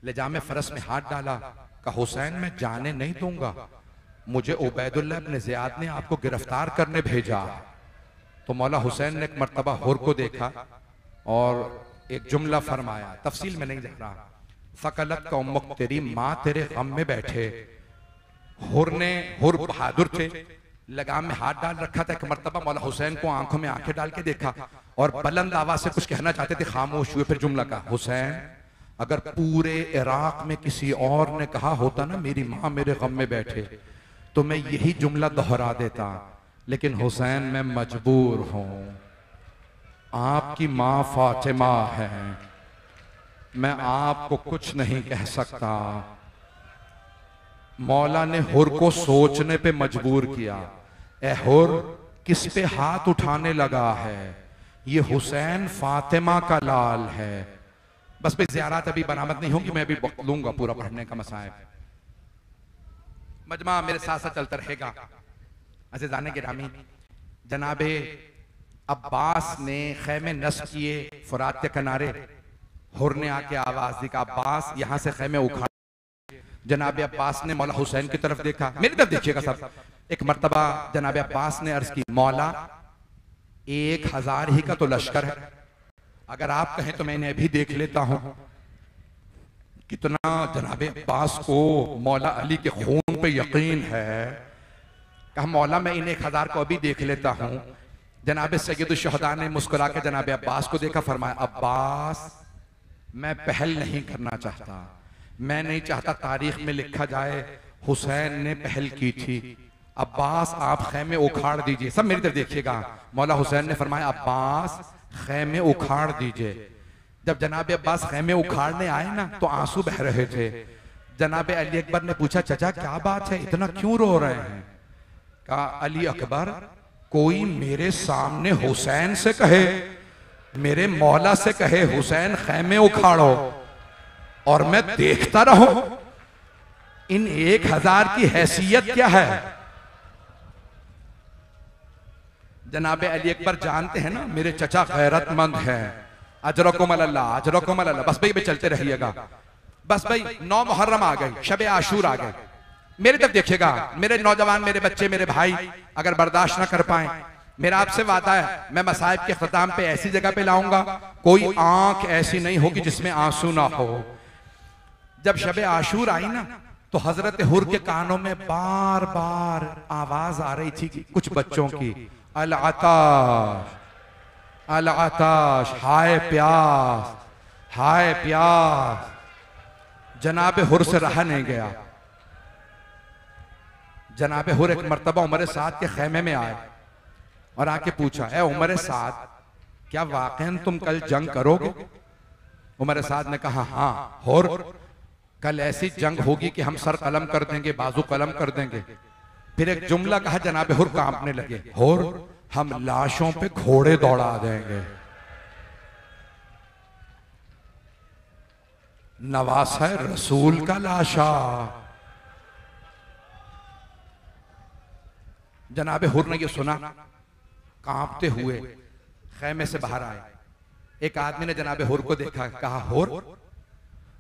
लेजामे फरस में हाथ डाला, कहा हुसैन मैं जाने नहीं दूंगा, मुझे उबैदुल्लाह इब्न ज़ियाद ने आपको गिरफ्तार करने भेजा। तो मौला हुसैन ने एक मर्तबा हुर को देखा और एक जुमला फरमाया, तफसील में नहीं जा रहा। फ़कलत का उम्मुक, तेरी माँ तेरे गम में बैठे। हुर बहादुर थे, लगाम में हाथ डाल रखा था। एक मर्तबा मौला हुसैन को आंखों में आंखें डाल के देखा और बुलंद आवाज से कुछ कहना चाहते थे, खामोश हुए। फिर जुमला का, हुसैन अगर पूरे इराक में किसी और ने कहा होता ना मेरी माँ मेरे गम में बैठे, तो मैं यही जुमला दोहरा देता, लेकिन हुसैन मैं मजबूर हूं, आपकी माँ फातिमा है, मैं आपको कुछ नहीं कह सकता। मौला ने हुर को सोचने पे मजबूर किया। ए हुर, किस पे हाथ उठाने लगा है? ये हुसैन फातिमा का लाल है। बस पे ज़ियारत अभी बरामद नहीं होगी, मैं अभी वक्त लूंगा पूरा पढ़ने का मसाइब। मजमा मेरे साथ साथ चलता रहेगा। अज़ीज़ाने गिरामी, जनाबे अब्बास ने खैमे नस्ब किए फुरात के किनारे। हुर ने आके आवाज दी, अब्बास यहाँ से खैमे उखाड़। जनाबे अब्बास ने मौला हुसैन की तरफ देखा, मेरी तरफ देखिएगा सब। एक मर्तबा जनाबे अब्बास ने अर्ज की, मौला 1000 ही का तो लश्कर है, अगर आप कहें तो मैं इन्हें भी देख लेता हूं। कितना जनाबे अब्बास को मौला अली के खून पे यकीन है। कहा मौला मैं इन 1000 को अभी देख लेता हूं। जनाबे सैयदुश्शहदा ने मुस्कुरा के जनाबे अब्बास को देखा, फरमाया अब्बास मैं पहल नहीं करना चाहता, मैं नहीं चाहता तारीख में लिखा जाए हुसैन ने पहल की थी। अब्बास आप खैमे उखाड़ दीजिए। सब मेरी तरफ देखिएगा। मौला हुसैन ने फरमाया अब्बास खैमे उखाड़ दीजिए। जब जनाबे अब्बास खैमे उखाड़ने आए ना तो आंसू बह रहे थे। जनाबे अली अकबर ने पूछा, चचा क्या बात है, इतना क्यों रो रहे हैं? कहा अली अकबर, कोई मेरे सामने हुसैन से कहे, मेरे मौला से कहे हुसैन खैमे उखाड़ो और मैं देखता रहूं, इन 1000 की हैसियत क्या है? जनाबे अली अकबर जानते हैं ना मेरे चचा गैरतमंद हैं। अजरकुम अल्लाह, अजरकुम अल्लाह। बस भाई चलते रहिएगा। बस भाई 9 मुहर्रम आ गई, शब आशूर आ गए। मेरी तरफ देखिएगा, मेरे नौजवान, मेरे बच्चे, मेरे भाई, अगर बर्दाश्त ना कर पाए, मेरा आपसे वादा है मैं मसाइब के खत्म पे ऐसी जगह पे लाऊंगा, कोई आंख ऐसी नहीं होगी जिसमें आंसू ना हो। जब शब आशूर आई ना तो हजरत हुर के कानों में बार बार आवाज आ रही थी कुछ बच्चों की, अल आताश, अल आताश, हाय प्यास, हाय प्यास। जनाबे हुर से रहा नहीं गया। जनाबे हुर एक मर्तबा उमर साद के खैमे में आए और आके पूछा, ए उमर साद, क्या वाकई तुम कल जंग करोगे? उमर साद ने कहा हाँ, और कल ऐसी जंग होगी कि हम सर कलम कर देंगे, बाजू कलम कर देंगे। फिर एक जुमला कहा, जनाब हुर कांपने लगे, और हम लाशों पे घोड़े दौड़ा देंगे। नवासा रसूल का लाशा। जनाब हुर ने यह सुना, कांपते हुए खैमे से बाहर आए। एक आदमी ने जनाब हुर को देखा, कहा हुर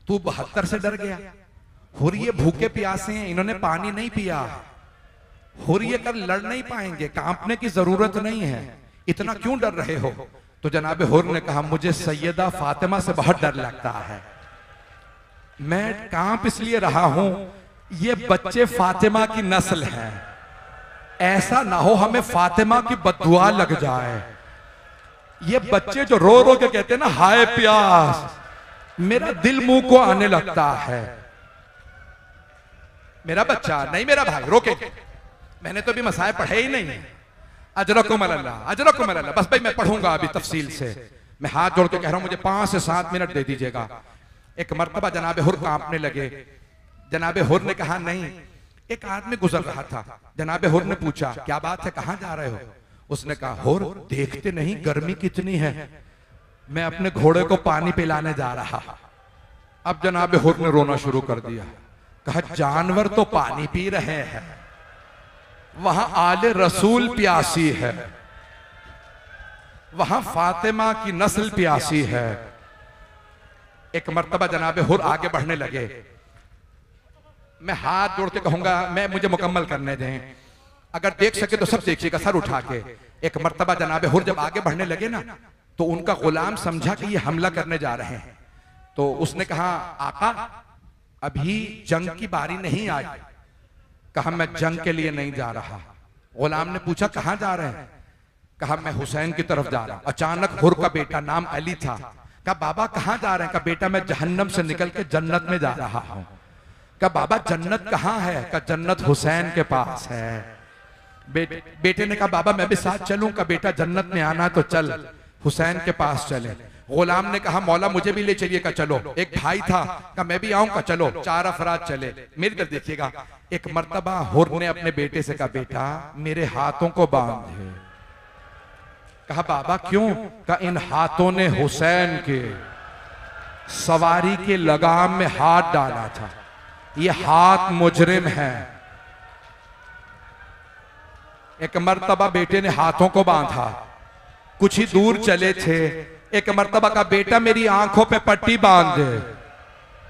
तू 72 से डर गया? हुर ये भूखे प्यासे हैं, इन्होंने पानी नहीं पिया। हुर ये कल लड़ नहीं पाएंगे, कांपने की जरूरत नहीं है, इतना क्यों डर रहे हो? तो जनाब हुर ने कहा, मुझे सैयदा फातिमा से बहुत डर लगता है, मैं कांप इसलिए रहा हूं, ये बच्चे फातिमा की नस्ल हैं, ऐसा ना हो हमें फातिमा की बद्दुआ लग जाए। ये बच्चे जो रो रो के कहते हैं ना हाय प्यास, मेरा दिल मुंह को आने लगता है। मेरा बच्चा नहीं, मेरा भाई रोके, मैंने तो अभी मसाए पढ़े ही नहीं। अजरकुम अल्लाह, अजरकुम अल्लाह, बस भाई मैं पढ़ूंगा अभी तफसील से। मैं हाथ जोड़ के कह रहा हूं, मुझे 5 से 7 मिनट दे दीजिएगा। एक मर्तबा जनाब हुर कांपने लगे। जनाब हुर ने कहा नहीं, एक आदमी गुजर रहा था। जनाब हुर ने पूछा, क्या बात है, कहां जा रहे हो? उसने कहा, हुर देखते नहीं गर्मी कितनी है, मैं अपने घोड़े को पानी पिलाने जा रहा। अब जनाब हुर ने रोना शुरू कर दिया, कहा जानवर तो पानी पी रहे हैं, वहां आले रसूल प्यासी है, वहां फातिमा की नस्ल प्यासी है। एक मर्तबा जनाब हुर आगे बढ़ने लगे। मैं हाथ जोड़ के कहूंगा, मैं मुझे मुकम्मल करने दें, अगर देख सके तो सब देखिएगा सर उठा के। एक मर्तबा जनाब हुर जब आगे बढ़ने लगे ना, तो उनका गुलाम समझा कि ये हमला करने जा रहे हैं। तो उसने कहा, आका अभी जंग की बारी नहीं आई। कहा मैं जंग के लिए नहीं जा रहा। गुलाम ने पूछा कहां जा रहे हैं? कहा मैं हुसैन की तरफ जा रहा हूं। अचानक हुर का बेटा, नाम अली था, कहा बाबा कहां जा रहे हैं? कहा बेटा मैं जहन्नम से निकल के जन्नत में जा रहा हूं। कहा बाबा जन्नत कहां है? कहा जन्नत हुसैन के पास है। बेटे ने कहा बाबा मैं भी साथ चलूं? का बेटा जन्नत में आना तो चल, हुसैन के पास चले। गुलाम ने कहा मौला मुझे भी ले चलिए। का चलो। एक भाई था, का मैं भी आऊं? का चलो। 4 अफराद चले। मेरी तरफ देखिएगा। एक मर्तबा हुर ने अपने बेटे से कहा बेटा मेरे हाथों को बांध। कहा बाबा क्यों? का इन हाथों ने हुसैन के सवारी के लगाम में हाथ डाला था, ये हाथ मुजरिम है। एक मर्तबा बेटे ने हाथों को बांधा। कुछ ही दूर चले थे, एक मर्तबा का बेटा मेरी आंखों पे पट्टी बांध दे।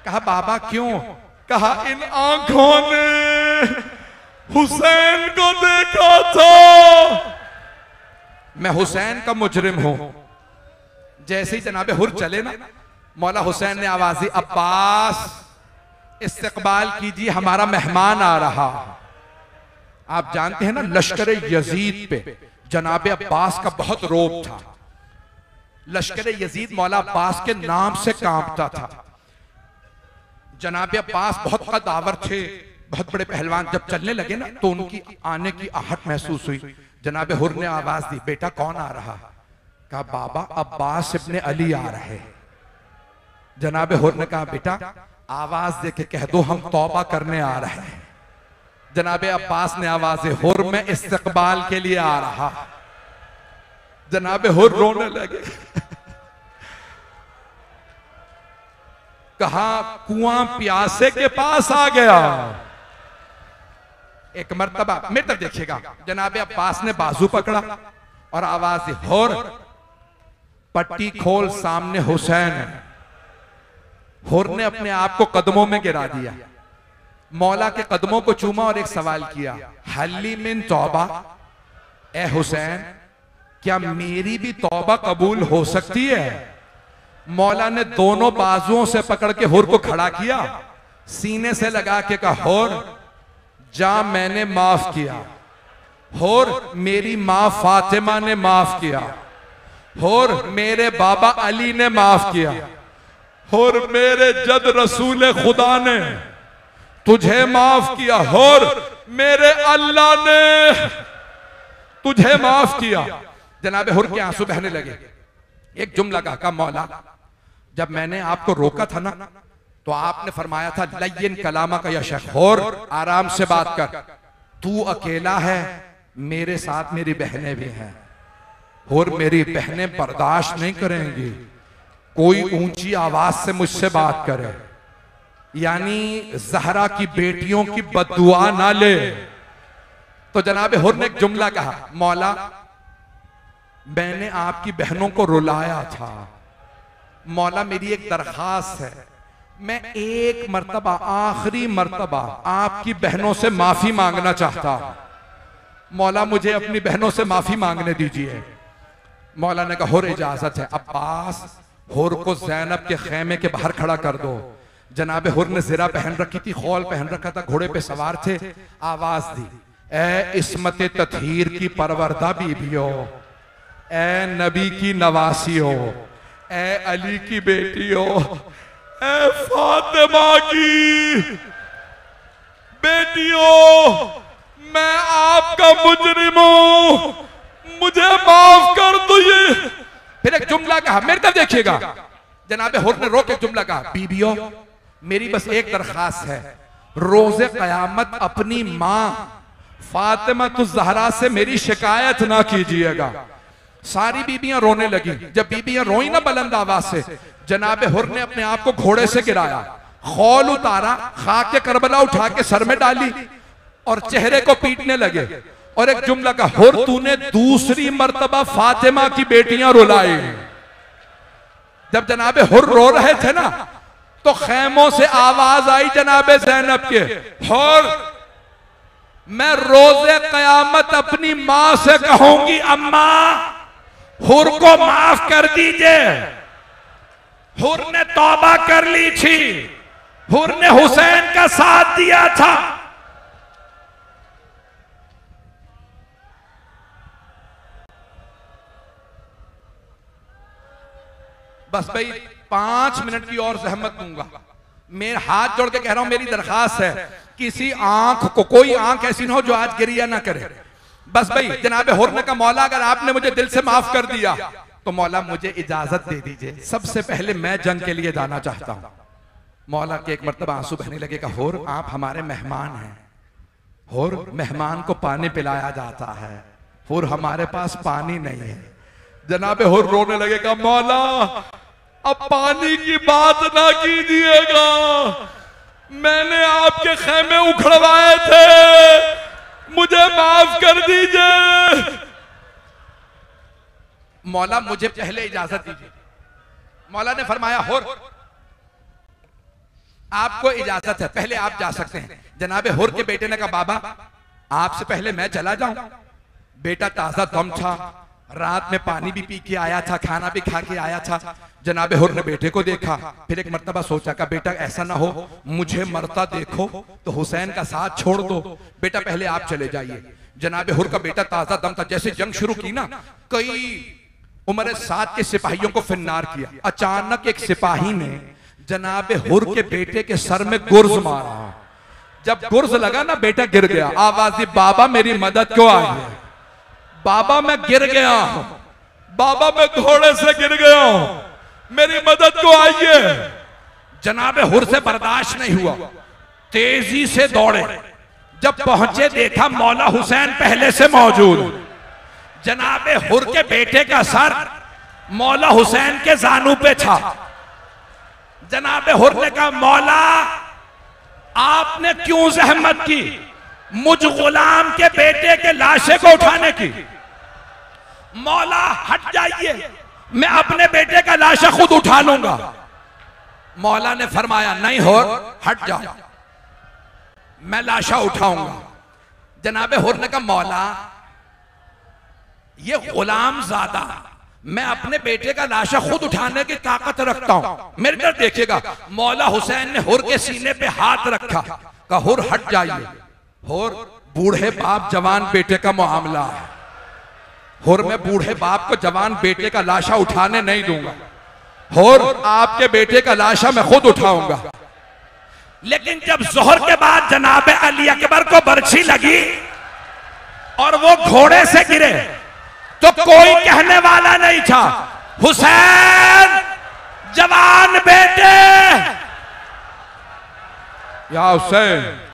कहा बाबा क्यों? कहा इन आंखों ने हुसैन को देखा था, मैं हुसैन का मुजरिम हूं। जैसे ही जनाबे हुर चले ना, मौला हुसैन ने आवाज दी अब्बास इस्तकबाल कीजिए, हमारा मेहमान आ रहा। आप जानते हैं ना लश्कर यजीद पे जनाबे अब्बास का बहुत रोब था। लश्कर यजीद मौला अब्बास के नाम से कांपता था। जनाबे अब्बास बहुत कदावर थे, बहुत बड़े पहलवान। जब चलने लगे ना तो उनकी आने की आहट महसूस हुई। जनाबे हुर ने आवाज दी बेटा कौन आ रहा? कहा बाबा अब्बास इब्ने अली आ रहे। जनाबे हुर ने कहा बेटा आवाज दे के कह दो हम तौबा करने आ रहे हैं। जनाबे अब्बास ने आवाज दी हुर मैं इस्तकबाल के लिए आ रहा। जनाबे हुर रोने लगे। कहा कुआं प्यासे के पास आ गया। एक मर्तबा मेरे तरफ देखिएगा, जनाबे अब्बास ने बाजू पकड़ा और आवाज दी हुर पट्टी खोल, सामने हुसैन है। हुर ने अपने आप को कदमों में गिरा दिया, मौला के कदमों को चूमा और एक सवाल किया हल्ली मिन तौबा, ए हुसैन क्या मेरी भी तौबा कबूल हो सकती है? मौला ने दोनों बाजुओं से पकड़ के हुर को खड़ा किया, सीने से लगा के कहा हुर जा मैंने माफ किया। हुर मेरी मां फातिमा ने माफ किया। हुर मेरे बाबा अली ने माफ किया। हुर मेरे जद रसूल खुदा ने तुझे माफ किया। हुर मेरे अल्लाह ने तुझे माफ किया। जनाबे हुर के आंसू बहने लगे। एक जुमला कहा मौला जब मैंने आपको रोका था ना, तो आपने फरमाया था लय्यिन कलामा का या शेख, और आराम से बात कर, तू अकेला है, मेरे साथ मेरी बहनें भी हैं, और मेरी बहनें बर्दाश्त नहीं करेंगी कोई ऊंची आवाज से मुझसे बात करे, यानी जहरा की बेटियों की बद्दुआ ना ले। तो जनाब हुर ने एक जुमला कहा, मौला मैंने आपकी बहनों को रुलाया था, मौला मेरी एक दरखास्त है, मैं एक मर्तबा, आखिरी मर्तबा आपकी बहनों से माफी मांगना चाहता हूं, मौला मुझे अपनी बहनों से माफी मांगने दीजिए। मौला ने कहा हुर इजाजत है। अब्बास हुर को ज़ैनब के खेमे के बाहर खड़ा कर दो। जनाब हुर ने ज़िरा पहन रखी थी, खौल पहन रखा था, घोड़े पे सवार थे, आवाज दी, ए इस्मत ततहीर की परवरदा बीबियों, ए नबी की नवासियों, ए अली की बेटियों, ए फातिमा की बेटियों, मैं आपका मुजरिम हूं, मुझे माफ कर दो। ये फिर एक जुमला कहा, मेरी तरफ देखिएगा, जनाब हुर ने रोक एक जुमला कहा, बीबियों मेरी बस एक दरखास्त है, रोजे कयामत अपनी मां फातिमा ज़हरा से मेरी शिकायत ना कीजिएगा। सारी बीबियां रोने लगी। जब बीबियां रोई ना बुलंद आवाज से, जनाब हुर ने अपने आप को घोड़े से गिराया, खौल उतारा, खाके करबला उठा के सर में डाली और चेहरे को पीटने लगे, और एक जुमला का, हुर तूने दूसरी मर्तबा फातिमा की बेटियां रुलाई। जब जनाब हुर रो रहे थे ना, तो खैमों से आवाज आई जनाब ज़ैनब के, हुर मैं रोजे कयामत अपनी मां से कहूंगी, अम्मा हुर को माफ कर दीजिए। हुर ने तौबा कर ली थी, हुर ने हुसैन का साथ दिया था। बस भाई 5 मिनट की और जहमत दूंगा, मैं हाथ जोड़ के कह रहा हूं, मेरी दरखास्त है, किसी आंख को, कोई आंख ऐसी ना हो जो आज गिरिया ना करे। बस भाई जनाब हुर ने कहा, मौला अगर आपने मुझे दिल से माफ कर दिया तो मौला मुझे इजाजत दे दीजिए, सबसे पहले मैं जंग के लिए जाना चाहता हूं। मौला के एक मर्तबा आंसू बहने लगे, कहा हुर आप हमारे मेहमान हैं, हुर मेहमान को पानी पिलाया जाता है, हुर हमारे पास पानी नहीं है। जनाब हुर रोने लगे, कहा मौला अब पानी की बात ना कीजिएगा, मैंने आपके खेमे उखड़वाए थे, मुझे माफ कर दीजिए। मौला मुझे पहले इजाजत दीजिए। मौला ने फरमाया, हुर आपको इजाजत है, पहले आप जा सकते हैं। जनाब हुर के बेटे ने कहा, बाबा आपसे पहले मैं चला जाऊं? बेटा ताजा दम था, रात में पानी भी पी के आया था, खाना भी खा के आया था। जनाब हुर ने बेटे को देखा, फिर एक मर्तबा सोचा का बेटा ऐसा ना हो मुझे मरता देखो तो हुसैन का साथ छोड़ दो, बेटा पहले आप चले जाइए। जनाब हुर का बेटा ताजा दम था, जैसे जंग शुरू की ना, कई उमर साथ के सिपाहियों को फिन्नार किया। अचानक एक सिपाही ने जनाब हुर के बेटे के सर में गुर्ज मारा, जब गुर्ज लगा ना बेटा गिर गया, आवाज दी, बाबा मेरी मदद क्यों आई है? बाबा मैं गिर गया हूं, बाबा मैं घोड़े से गिर गया हूं, मेरी मदद को आइए। जनाब हुर से बर्दाश्त नहीं हुआ, तेजी से दौड़े, जब पहुंचे देखा मौला हुसैन पहले से मौजूद। जनाब हुर के बेटे का सर मौला हुसैन के जानू पे था। जनाब हुर ने कहा, मौला आपने क्यों जहमत की मुझ गुलाम के बेटे के लाशे को उठाने की? मौला हट जाइए, मैं अपने बेटे का लाशा खुद उठा लूंगा। मौला ने फरमाया, नहीं हुर हट जाओ, मैं लाशा उठाऊंगा। जनाब हुर ने कहा, मौला ये गुलाम ज़ादा, मैं अपने बेटे का लाशा खुद उठाने की ताकत रखता हूं, मेरी तरफ देखिएगा। मौला हुसैन ने हुर के सीने पे हाथ रखा, कहा हुर हट जाइए, हुर बूढ़े बाप जवान बेटे का मामला है, हुर मैं बूढ़े बाप को जवान बेटे का लाशा उठाने नहीं दूंगा, हुर आपके बेटे का लाशा मैं खुद उठाऊंगा। लेकिन जब जोहर के बाद जनाब अली अकबर को बर्छी लगी और वो घोड़े से गिरे, तो कोई कहने वाला नहीं था, हुसैन जवान बेटे या हुसैन।